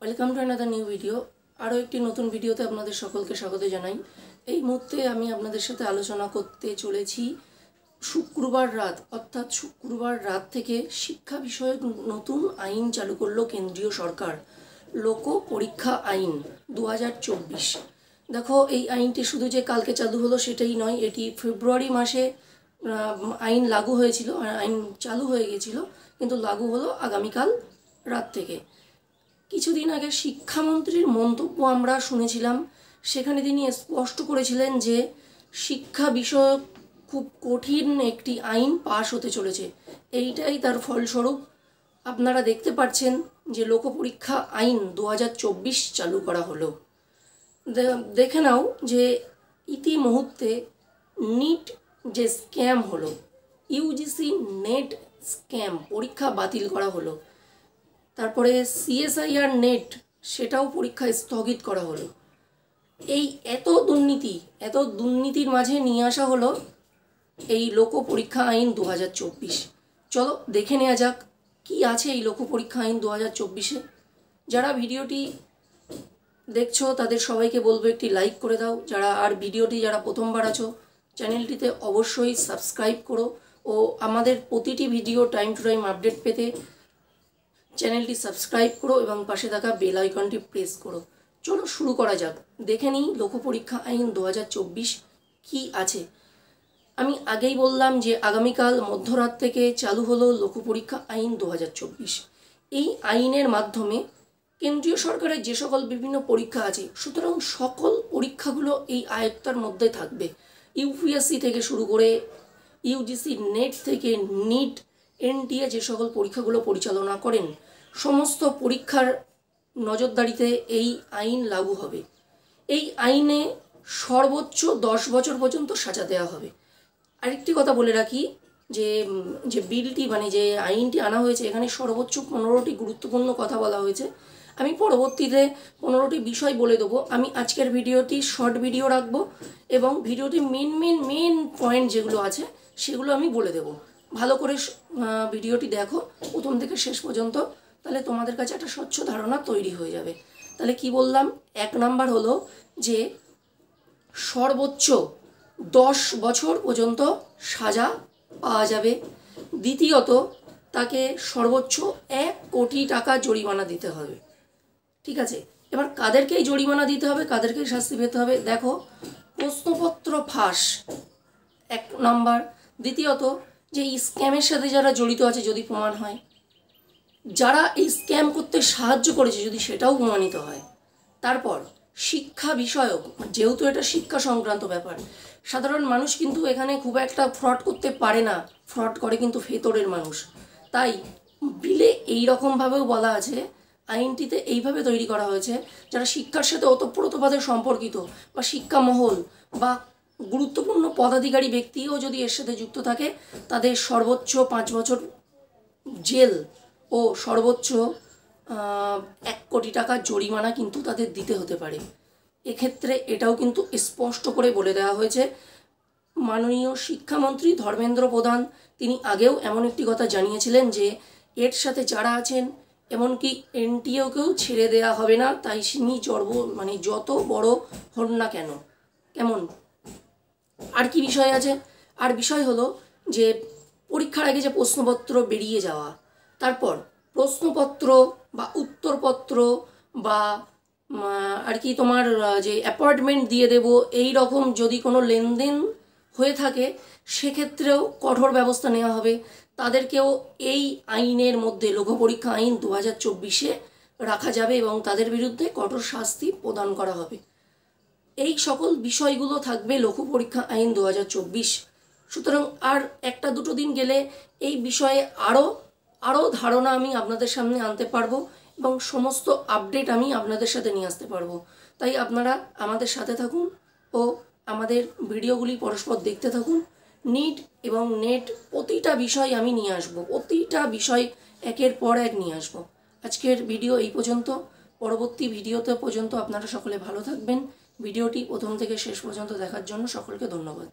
Welcome to another new video. আরও একটি নতুন ভিডিওতে আপনাদের সকলকে স্বাগত জানাই। এই মুহূর্তে আমি আপনাদের সাথে আলোচনা করতে চলেছি শুক্রবার রাত, অর্থাৎ শুক্রবার রাত থেকে শিক্ষা বিষয়ক নতুন আইন চালু করলো কেন্দ্রীয় সরকার, লোক পরীক্ষা আইন 2024। দেখো, এই আইনটি শুধু যে কালকে চালু হলো সেটাই নয়, এটি ফেব্রুয়ারি মাসে আইন লাগু হয়েছিল, আইন চালু হয়ে গেছিল, কিন্তু লাগু হলো আগামীকাল রাত থেকে। কিছুদিন আগে শিক্ষামন্ত্রীর মন্তব্য আমরা শুনেছিলাম, সেখানে তিনি স্পষ্ট করেছিলেন যে শিক্ষা বিষয়ক খুব কঠিন একটি আইন পাশ হতে চলেছে। এইটাই তার ফলস্বরূপ আপনারা দেখতে পাচ্ছেন যে লোকপরীক্ষা আইন 2024 চালু করা হলো। দেখে নাও যে ইতিমধ্যে নিট যে স্ক্যাম হলো, ইউজিসি নেট স্ক্যাম পরীক্ষা বাতিল করা হলো, তারপরে সিএসআইআর নেট সেটাও পরীক্ষা স্থগিত করা হলো। এই এত দুর্নীতির মাঝে নিয়ে আসা হলো এই লোক পরীক্ষা আইন 2024। চলো দেখে নেওয়া যাক কি আছে এই লোক পরীক্ষা আইন 2024-এ। যারা ভিডিওটি দেখছো তাদের সবাইকে বলবো একটি লাইক করে দাও। ভিডিওটি যারা প্রথমবার আছো চ্যানেলটিতে অবশ্যই সাবস্ক্রাইব করো ও আমাদের প্রতিটি video time to time update পেতে চ্যানেলটি সাবস্ক্রাইব করো এবং পাশে থাকা বেল আইকনটি প্রেস করো। চলো শুরু করা যাক, দেখে নিই লোক পরীক্ষা আইন 2024 কি আছে। আমি আগেই বললাম যে আগামীকাল মধ্যরাত থেকে চালু হলো লোক পরীক্ষা আইন 2024। এই আইনের মাধ্যমে কেন্দ্রীয় সরকারের যে সকল বিভিন্ন পরীক্ষা আছে, সুতরাং সকল পরীক্ষাগুলো এই আয়ত্তার মধ্যে থাকবে। ইউপিএসসি থেকে শুরু করে ইউজিসি নেট থেকে নিট এনটিএ যে সকল পরীক্ষাগুলো পরিচালনা করেন, সমস্ত পরীক্ষার নজরদারিতে এই আইন লাগু হবে। এই আইনে সর্বোচ্চ 10 বছর পর্যন্ত সাজা দেওয়া হবে। আরেকটি কথা বলে রাখি যে বিলটি যে আইনটি আনা হয়েছে, এখানে সর্বোচ্চ 15টি গুরুত্বপূর্ণ কথা বলা হয়েছে। আমি পরবর্তীতে 15টি বিষয় বলে দেবো। আমি আজকের ভিডিওটি শর্ট ভিডিও রাখবো এবং ভিডিওটি মেন পয়েন্ট যেগুলো আছে সেগুলো আমি বলে দেবো। ভালো করে ভিডিওটি দেখো প্রথম থেকে শেষ পর্যন্ত, তাহলে তোমাদের কাছে একটা স্বচ্ছ ধারণা তৈরি হয়ে যাবে। তাহলে কি বললাম, 1 নাম্বার হলো যে সর্বোচ্চ 10 বছর পর্যন্ত সাজা পাওয়া যাবে। দ্বিতীয়ত, তাকে সর্বোচ্চ 1 কোটি টাকা জরিমানা দিতে হবে। ঠিক আছে, এবার কাদেরকেই জরিমানা দিতে হবে, কাদেরকেই শাস্তি পেতে হবে? দেখো, প্রশ্নপত্র ফাঁস 1 নাম্বার। দ্বিতীয়ত, যে এই স্ক্যামের সাথে যারা জড়িত আছে যদি প্রমাণ হয়, যারা এই স্ক্যাম করতে সাহায্য করেছে যদি সেটাও প্রমাণিত হয়। তারপর শিক্ষা বিষয়ক, যেহেতু এটা শিক্ষা সংক্রান্ত ব্যাপার, সাধারণ মানুষ কিন্তু এখানে খুব একটা ফ্রড করতে পারে না, ফ্রড করে কিন্তু ভেতরের মানুষ। তাই বিলে এই রকমভাবেও বলা আছে, আইনটিতে এইভাবে তৈরি করা হয়েছে, যারা শিক্ষার সাথে ওতপ্রোতভাবে সম্পর্কিত বা শিক্ষা মহল বা গুরুত্বপূর্ণ পদাধিকারী ব্যক্তিও যদি এর সাথে যুক্ত থাকে, তাদের সর্বোচ্চ 5 বছর জেল ও সর্বোচ্চ 1 কোটি টাকা জরিমানা কিন্তু তাদের দিতে হতে পারে। এক্ষেত্রে এটাও কিন্তু স্পষ্ট করে বলে দেওয়া হয়েছে। মাননীয় শিক্ষামন্ত্রী ধর্মেন্দ্র প্রধান তিনি আগেও এমন একটি কথা জানিয়েছিলেন যে এর সাথে যারা আছেন, এমনকি এনটিওকেও ছেড়ে দেওয়া হবে না। তাই তিনি যত বড় হন না কেন। কেমন আর কি বিষয় আছে? আর বিষয় হলো যে পরীক্ষার আগে যে প্রশ্নপত্র বেরিয়ে যাওয়া, তারপর প্রশ্নপত্র বা উত্তরপত্র বা তোমার যে অ্যাপয়েন্টমেন্ট দিয়ে দেব, এই রকম যদি কোনো লেনদেন হয়ে থাকে সেক্ষেত্রেও কঠোর ব্যবস্থা নেওয়া হবে। তাদেরকেও এই আইনের মধ্যে লোক পরীক্ষা আইন 2024-এ রাখা যাবে এবং তাদের বিরুদ্ধে কঠোর শাস্তি প্রদান করা হবে। এই সকল বিষয়গুলো থাকবে লোক পরীক্ষা আইন 2024। সুতরাং আর 1-2 দিন গেলে এই বিষয়ে আরও ধারণা আমি আপনাদের সামনে আনতে পারবো এবং সমস্ত আপডেট আমি আপনাদের সাথে নিয়ে আসতে পারবো। তাই আপনারা আমাদের সাথে থাকুন ও আমাদের ভিডিওগুলি পরস্পর দেখতে থাকুন। নিট এবং নেট প্রতিটা বিষয় আমি নিয়ে আসবো, প্রতিটা বিষয় একের পর এক নিয়ে আসবো। আজকের ভিডিও এই পর্যন্ত। পরবর্তী ভিডিওতে পর্যন্ত আপনারা সকলে ভালো থাকবেন। ভিডিওটি প্রথম থেকে শেষ পর্যন্ত দেখার জন্য সকলকে ধন্যবাদ।